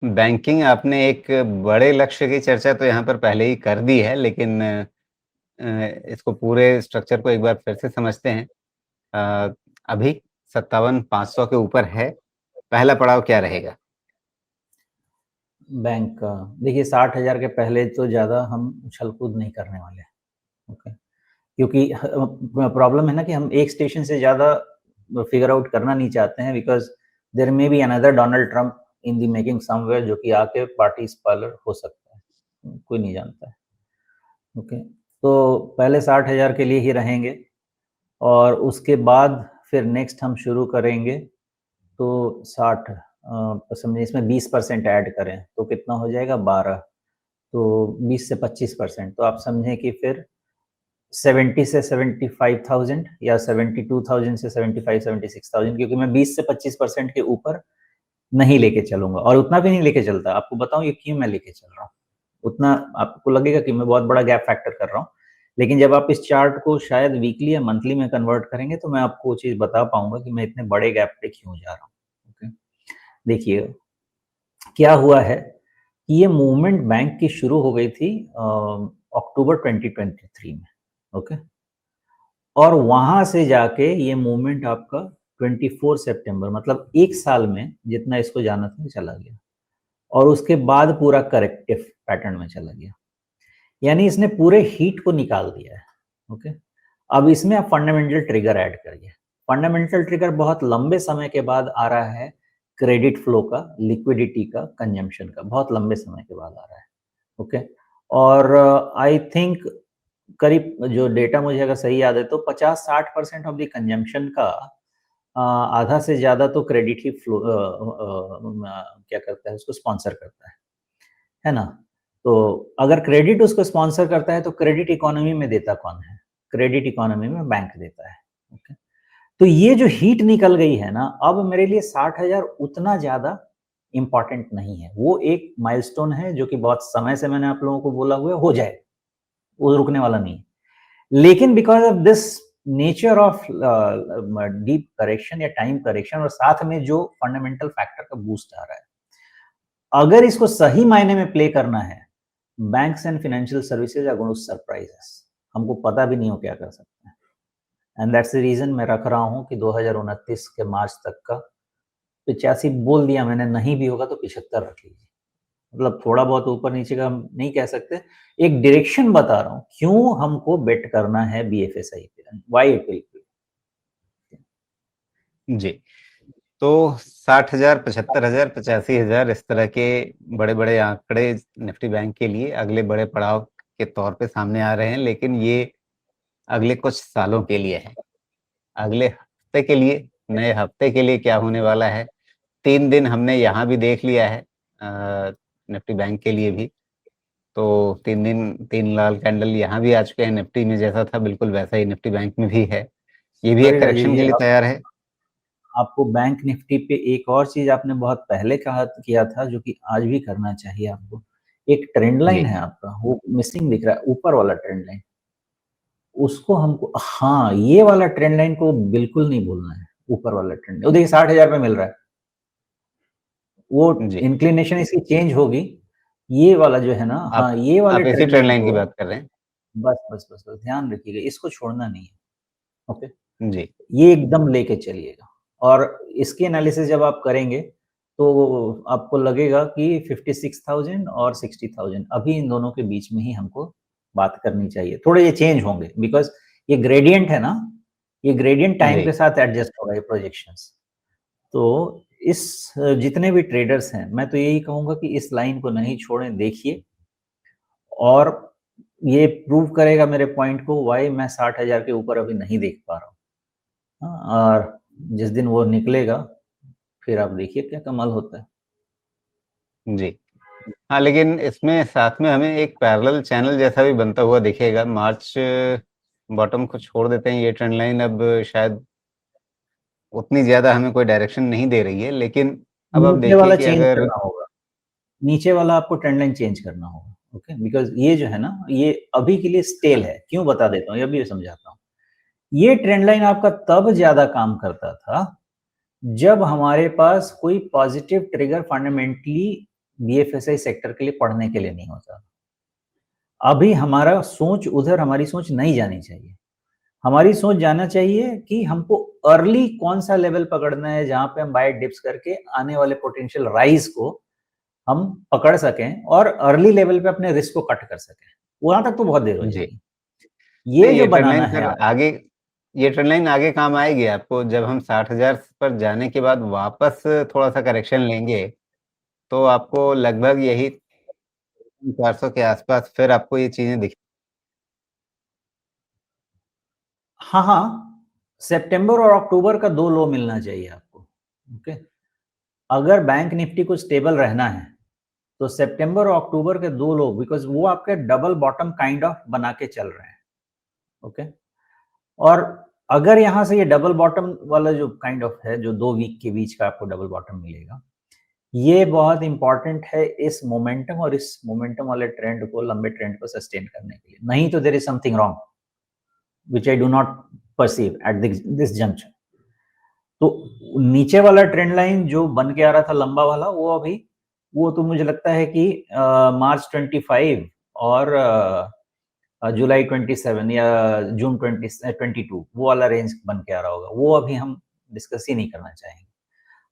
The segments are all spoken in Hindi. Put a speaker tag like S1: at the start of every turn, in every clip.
S1: बैंकिंग आपने एक बड़े लक्ष्य की चर्चा तो यहाँ पर पहले ही कर दी है, लेकिन इसको पूरे स्ट्रक्चर को एक बार फिर से समझते हैं। अ, अभी 57,500 के ऊपर है, पहला पड़ाव क्या रहेगा?
S2: बैंक का देखिए 60,000 के पहले तो ज़्यादा हम उछल-कूद नहीं करने वाले, ओके? क्योंकि प्रॉब्लम है ना कि हम एक स्टेशन से ज़्यादा फिगर आउट करना नहीं चाहते हैं because there may be another Donald Trump in the making somewhere जो कि आके पार्टी स्पॉइलर हो सकता है, कोई नहीं जानता है, ओके? तो पहले 60,000 के लिए ही रहेंगे और उसके बाद फिर नेक्स्ट हम शुरू करेंगे तो 60 समझिए इसमें 20% ऐड करें तो कितना हो जाएगा 12 तो 20 से 25% तो आप समझें कि फिर 70 से 75,000 या 72,000 से 75-76,000 क्योंकि मैं 20 से 25% के ऊपर नहीं लेके चलूंगा और उतना भी नहीं लेके चलता आपको बताऊं ये क्यों मैं लेके चल रहा हूँ उतना आपको लगेगा कि मैं बहुत बड़ा गैप फैक्टर कर रहा हूँ लेकिन जब आप इस चार्ट को शायद वीकली या मंथली में कन्वर्ट करेंगे तो मैं आपको वो चीज बता पाऊंगा कि मैं इतने बड़े गैप पे क्यों जा रहा हूँ ओके देखिए क्या हुआ है कि ये मूवमेंट बैंक की शुरू हो गई थी अक्टूबर 2023 में ओके और वहां से जाके ये मूवमेंट आपका 24 सितंबर मतलब एक साल में जितना इसको जाना था चला गया और उसके बाद पूरा करेक्टिव पैटर्न में चला गया यानी इसने पूरे हीट को निकाल दिया है ओके अब इसमें आप फंडामेंटल ट्रिगर ऐड करिए फंडामेंटल ट्रिगर बहुत लंबे समय के बाद आ रहा है क्रेडिट फ्लो का लिक्विडिटी का कंजम्पशन का बहुत लंबे समय के बाद आ रहा है ओके और आई थिंक करीब जो डेटा मुझे अगर सही याद है तो 50-60% ऑफ द कंजम्पशन का आधा से ज्यादा तो क्रेडिट ही फ्लो क्या करता है उसको स्पॉन्सर करता है ना तो अगर क्रेडिट उसको स्पॉन्सर करता है तो क्रेडिट इकोनॉमी में देता कौन है क्रेडिट इकोनॉमी में बैंक देता है ओके तो ये जो हीट निकल गई है ना अब मेरे लिए 60,000 उतना ज्यादा इंपॉर्टेंट नहीं है वो एक माइलस्टोन है जो कि बहुत समय से मैंने आप लोगों को बोला हुआ है हो जाए वो रुकने वाला नहीं है लेकिन because of this nature of deep correction या टाइम करेक्शन और साथ में जो फंडामेंटल फैक्टर का बूस्ट आ रहा है अगर इसको सही मायने में प्ले करना है banks and financial services are going to surprise us हमको पता भी नहीं हो क्या कर सकते हैं एंड दैट्स द रीजन मैं रख रहा हूं कि 2029 के मार्च तक का 85 बोल दिया मैंने नहीं भी होगा तो 75 रख लीजिए मतलब थोड़ा बहुत ऊपर नीचे का हम नहीं कह सकते एक डायरेक्शन बता रहा हूं क्यों हमको बेट करना है बीएफएसआई पे व्हाई इट विल
S1: जी, तो 60,000, 75,000, 85,000 इस तरह के बड़े-बड़े आंकड़े निफ्टी बैंक के लिए अगले बड़े पड़ाव के तौर पे सामने आ रहे हैं, लेकिन ये अगले कुछ सालों के लिए है। अगले हफ्ते के लिए, नए हफ्ते के लिए क्या होने वाला है? 3 दिन हमने यहाँ भी देख लिया है निफ्टी बैंक के लिए भी। तो 3 दिन 3 लाल कैंडल यहाँ भी आ चुके हैं निफ्टी में जैसा था बिल्कुल वैसा ही निफ्टी बैंक में भी है। ये भी एक
S2: अरे राजीव
S1: करेक्शन
S2: जी
S1: के लिए तैयार है।
S2: आपको बैंक निफ्टी पे एक और चीज आपने बहुत पहले कहा किया था जो कि आज भी करना चाहिए आपको एक ट्रेंड लाइन
S1: जी,
S2: है आपका वो मिसिंग दिख रहा है ऊपर वाला ट्रेंड लाइन उसको हमको हाँ ये वाला ट्रेंड लाइन को बिल्कुल नहीं भूलना है ऊपर वाला ट्रेंड वो देखिए 60,000 पे मिल रहा है वो
S1: जी।
S2: इंक्लिनेशन इसकी चेंज होगी ये वाला जो है ना
S1: आप
S2: हाँ ये वाले
S1: आप इसी
S2: ट्रेंड
S1: ट्रेंड
S2: लाइन
S1: लाइन की
S2: को
S1: बात कर रहे हैं?
S2: बस ध्यान रखिएगा इसको छोड़ना नहीं है ओके
S1: जी,
S2: ये एकदम लेके चलिएगा और इसकी एनालिसिस जब आप करेंगे तो आपको लगेगा कि 56,000 और 60,000 अभी इन दोनों के बीच में ही हमको बात करनी चाहिए थोड़े ये चेंज होंगे बिकॉज ये ग्रेडियंट है ना ये ग्रेडियंट टाइम
S1: जी,
S2: के साथ एडजस्ट होगा ये प्रोजेक्शंस तो इस जितने भी ट्रेडर्स हैं मैं तो यही कहूंगा कि इस लाइन को नहीं छोड़ें देखिए और ये प्रूव करेगा मेरे पॉइंट को वाई मैं 60,000 के ऊपर अभी नहीं देख पा रहा हूँ हाँ, और जिस दिन वो निकलेगा फिर आप देखिए क्या कमाल होता है
S1: जी। हाँ, लेकिन इसमें साथ में हमें एक पैरेलल चैनल जैसा भी बनता हुआ दिखेगा। मार्च बॉटम को छोड़ देते हैं, ये ट्रेंड लाइन अब शायद उतनी ज़्यादा हमें कोई डायरेक्शन नहीं दे रही है, लेकिन अब आप
S2: नीचे
S1: देखिए
S2: वाला
S1: कि
S2: चेंज
S1: अगर
S2: करना होगा नीचे वाला आपको ट्रेंड लाइन चेंज करना होगा ओके बिकॉज ये जो है ना ये अभी के लिए स्टेल है क्यों बता देता हूँ ये भी समझाता हूँ ये ट्रेंड लाइन आपका तब ज्यादा काम करता था जब हमारे पास कोई positive trigger fundamentally BFSI sector के लिए पढ़ने के लिए नहीं होता। अभी हमारा सोच उधर, हमारी सोच नहीं जानी चाहिए। हमारी सोच जाना चाहिए कि हमको अर्ली कौन सा लेवल पकड़ना है जहां पे हम बाय डिप्स करके आने वाले पोटेंशियल राइज को हम पकड़ सकें और अर्ली लेवल पे अपने रिस्क को कट कर सकें। वहां तक तो बहुत देर हो
S1: जी।
S2: जाएगी। ये
S1: नहीं,
S2: जो
S1: ये ट्रेंड
S2: बनाना
S1: लाइन
S2: है
S1: फिर
S2: आप,
S1: आगे, ये ट्रेंड लाइन आगे काम आएगी आपको जब हम 60,000 पर जाने के बाद वापस थोड़ा-सा करेक्शन लेंगे, तो आपको लगभग यही 400 के आसपास फिर आपको ये चीज़ें दिख
S2: हाँ, हाँ, सितंबर और अक्टूबर का 2 लो मिलना चाहिए आपको, ओके? अगर बैंक निफ्टी को स्टेबल रहना है, तो सितंबर और अक्टूबर के 2 लो, बिकॉज़ वो आपके डबल बॉटम काइंड ऑफ बना के चल रहे हैं, ओके? और अगर यहाँ से ये डबल बॉटम वाला जो काइंड ऑफ है, जो 2 वीक के बीच का आपको डबल बॉटम मिलेगा, ये बहुत इंपॉर्टेंट है इस मोमेंटम और इस मोमेंटम वाले ट्रेंड को, लंबे ट्रेंड को सस्टेन करने के लिए। नहीं तो there is something wrong which I do not perceive at this junction. तो नीचे वाला ट्रेंड लाइन जो बन के आ रहा था लंबा वाला, वो अभी, वो तो मुझे लगता है कि मार्च 25 और जुलाई 27 या जून 22 वो वाला रेंज बन के आ रहा होगा। वो अभी हम डिस्कस ही नहीं करना चाहेंगे।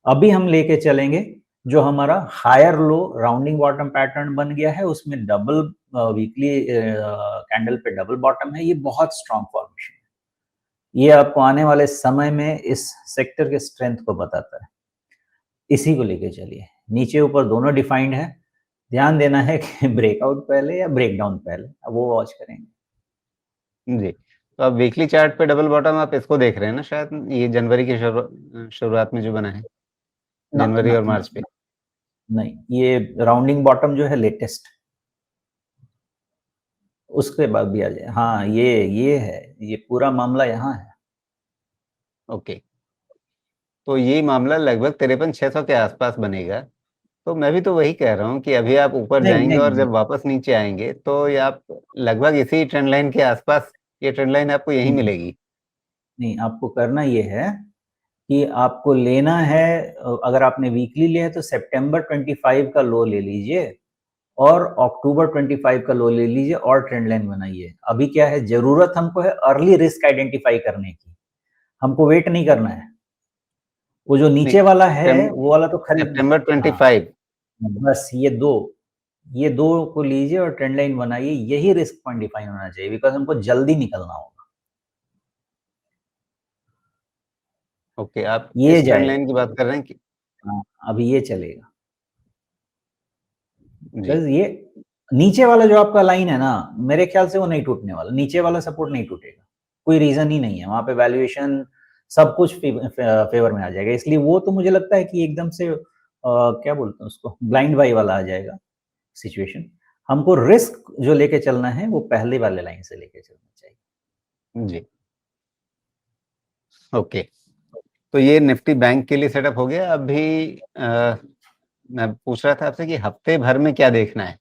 S2: अभी हम लेके चलेंगे जो हमारा higher low rounding bottom pattern बन गया है, उसमें डबल वीकली कैंडल पे डबल बॉटम है। ये बहुत स्ट्रॉन्ग फॉर्मेशन है। ये आपको आने वाले समय में इस सेक्टर के स्ट्रेंथ को बताता है। इसी को लेके चलिए। नीचे ऊपर दोनों डिफाइंड है। ध्यान देना है कि ब्रेकआउट पहले या ब्रेकडाउन पहले, अब वो वॉच करेंगे।
S1: जी। तो अब वीकली चार्ट पे डबल बॉटम आप इसको देख रहे हैं ना शायद, ये जनवरी की शुरुआत में जो बना है,
S2: ना
S1: जनवरी
S2: ना
S1: और
S2: ना
S1: मार्च पे?
S2: नहीं, ये राउंडिंग बॉटम जो है लेटेस्ट, उसके बाद भी आ जाए। हाँ, ये है, ये पूरा मामला यहाँ है।
S1: ओके। तो ये मामला लगभग 53,600 के आसपास बनेगा। तो मैं भी तो वही कह रहा हूँ कि अभी आप ऊपर
S2: नहीं
S1: जाएँगे
S2: नहीं
S1: और
S2: नहीं
S1: जब वापस नीचे आएँगे, तो ये आप लगभग इसी ट्रेंड लाइन के आसपास, ये ट्रेंड लाइन आपको यहीं
S2: नहीं
S1: मिलेगी।
S2: नहीं, आपको करना ये है कि आपको लेना है, अगर आपने वीकली लिया है तो सितंबर 25 का लो ले लीजिए और अक्टूबर 25 का लो ले लीजिए और ट्रेंड लाइन बनाइए। अभी क्या है, जरूरत हमको है अर्ली रिस्क आइडेंटिफाई करने की। हमको वेट नहीं करना है। वो जो
S1: नहीं,
S2: नीचे वाला है वो वाला तो खरीद,
S1: सितंबर
S2: हाँ,
S1: 25।
S2: बस ये दो को लीजिए और ट्रेंड लाइन बनाइए। यही रिस्क पॉइंट डिफाइन होना चाहिए, बिकॉज हमको जल्दी निकलना होगा।
S1: ओके, आप
S2: ये
S1: इस ट्रेंड
S2: जाएगा,
S1: लाइन की बात कर रहे हैं कि?
S2: हाँ, अभी ये चलेगा।
S1: जी।
S2: बिकॉज ये नीचे वाला जो आपका लाइन है ना, मेरे ख्याल से वो नहीं टूटने वाला। नीचे वाला सपोर्ट नहीं टूटेगा, कोई रीजन ही नहीं है। वहां पे वैल्यूएशन सब कुछ फेवर में आ जाएगा। इसलिए वो तो मुझे लगता है कि एकदम से क्या बोलते हैं उसको, ब्लाइंड बाई वाला आ जाएगा सिचुएशन। हमको रिस्क जो लेके चलना है वो पहले वाले लाइन से लेके चलना चाहिए।
S1: जी। ओके। तो ये निफ्टी बैंक के लिए सेटअप हो गया। अभी मैं पूछ रहा था आपसे कि हफ्ते भर में क्या देखना है?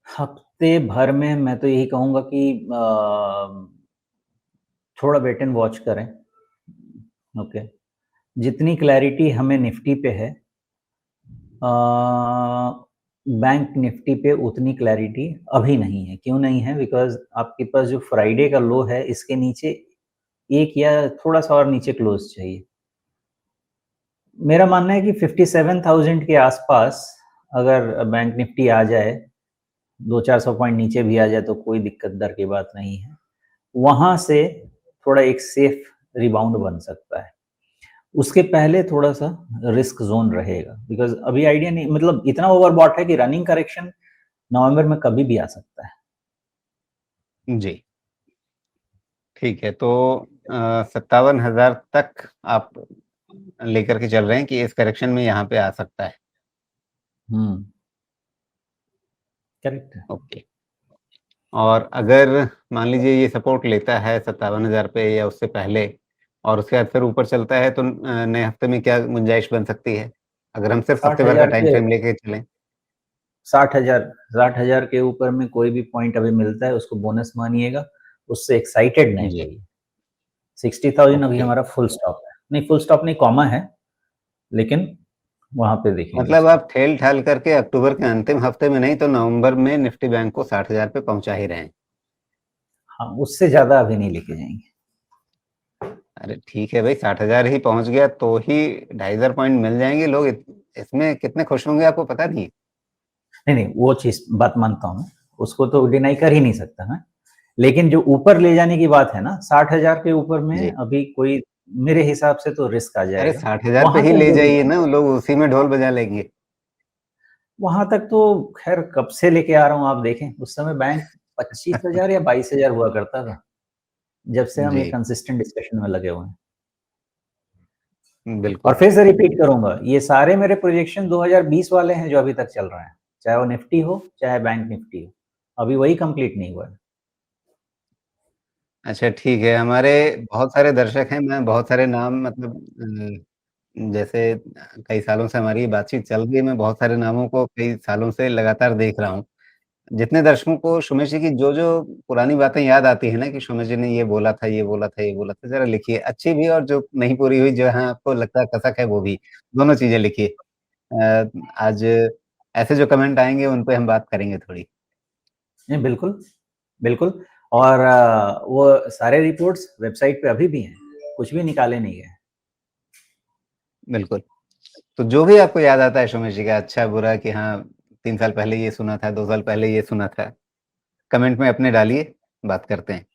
S2: हफ्ते भर में मैं तो यही कहूंगा कि थोड़ा वेट एंड वॉच करें, ओके? जितनी क्लैरिटी हमें निफ्टी पे है, बैंक निफ्टी पे उतनी क्लैरिटी अभी नहीं है। क्यों नहीं है? बिकॉज आपके पास जो फ्राइडे का लो है, इसके नीचे एक या थोड़ा सा और नीचे क्लोज चाहिए। मेरा मानना है कि 57,000 के आसपास अगर बैंक निफ्टी आ जाए, 200-400 पॉइंट नीचे भी आ जाए तो कोई दिक्कत दर की बात नहीं है। वहां से थोड़ा एक सेफ रिबाउंड बन सकता है। उसके पहले थोड़ा सा रिस्क जोन रहेगा, बिकॉज अभी आइडिया नहीं, मतलब इतना ओवरबॉट है कि रनिंग करेक्शन नवंबर में कभी भी आ सकता है।
S1: जी। ठीक है, तो 57,000 तक आप लेकर के चल रहे हैं कि इस करेक्शन में यहाँ पे आ सकता है।
S2: करेक्ट है।
S1: ओके। और अगर मान लीजिए ये सपोर्ट लेता है 57,000 पे या उससे पहले, और उसके बाद फिर ऊपर चलता है, तो नए हफ्ते में क्या गुंजाइश बन सकती है? अगर हम सिर्फ
S2: साठ
S1: हफ्ते भर का
S2: हजार
S1: टाइम
S2: के
S1: फ्रेम लेके चलें?
S2: 60,000 के ऊपर में कोई भी पॉइंट अभी मिलता है उसको बोनस मानिएगा, उससे एक्साइटेड नहीं
S1: जी।
S2: होइए। 60,000 अभी
S1: ओके।
S2: हमारा फुल स्टॉप है, नहीं फुल स्टॉप नहीं, कॉमा है, लेकिन वहाँ पे देखेंगे
S1: मतलब
S2: उसको।
S1: आप ठेल-ठाल करके अक्टूबर के अंतिम हफ्ते में नहीं तो नवंबर में निफ्टी बैंक को 60,000 पे पहुँचा ही रहे हैं।
S2: हाँ, उससे ज़्यादा अभी नहीं लेके जाएँगे।
S1: अरे ठीक है भाई, 60,000 ही पहुँच गया तो ही 2.5 पॉइंट मिल जाएँगे, लोग इसमें कितने खुश होंगे आपको पता नहीं।
S2: नहीं, नहीं, वो चीज़ बात मानता हूँ मैं, उसको तो डिनाई कर ही नहीं सकता मैं। लेकिन जो ऊपर ले जाने की बात है ना, 60,000 के ऊपर में
S1: जी।
S2: अभी कोई मेरे हिसाब से तो रिस्क आ
S1: अरे
S2: जाएगा।
S1: 60,000 पे
S2: वहाँ
S1: ही
S2: तक
S1: ले
S2: ज़रूर
S1: जाइए ना,
S2: जाएँगे।
S1: लोग उसी में ढोल बजा लेंगे।
S2: वहाँ तक तो ख़ैर कब से लेके आ रहा हूँ आप देखें, उस समय बैंक 25,000 या 22,000 हुआ करता था, जब से हम ये
S1: जी,
S2: कंसिस्टेंट डिस्कशन में लगे हुए हैं। और
S1: बिल्कुल,
S2: फिर से रिपीट करूँगा, ये सारे मेरे प्रोजेक्शन 2020 वाले हैं जो अभी तक चल रहे हैं, चाहे वो निफ्टी हो, चाहे बैंक निफ्टी हो, अभी वही कंप्लीट नहीं हुआ है।
S1: अच्छा ठीक है, हमारे बहुत सारे दर्शक हैं, मैं बहुत सारे नाम मतलब जैसे कई सालों से हमारी बातचीत चल रही है, मैं बहुत सारे नामों को कई सालों से लगातार देख रहा हूँ। जितने दर्शकों को सुमेश जी की जो-जो पुरानी बातें याद आती हैं ना कि सुमेश जी ने ये बोला था, ये बोला था, ये बोला था, ज़रा लिखिए। अच्छी भी और जो नहीं पूरी हुई, जहाँ आपको लगता है कसक है वो भी, दोनों चीज़ें लिखिए। आज ऐसे जो कमेंट आएँगे उन पे हम बात करेंगे थोड़ी।
S2: नहीं, बिल्कुल, बिल्कुल। और वो सारे रिपोर्ट्स वेबसाइट पे अभी भी हैं, कुछ भी निकाले नहीं गए।
S1: बिल्कुल। तो जो भी आपको याद आता है सुमेश जी का अच्छा-बुरा कि हाँ, 3 साल पहले ये सुना था, 2 साल पहले ये सुना था, कमेंट में अपने डालिए, बात करते हैं।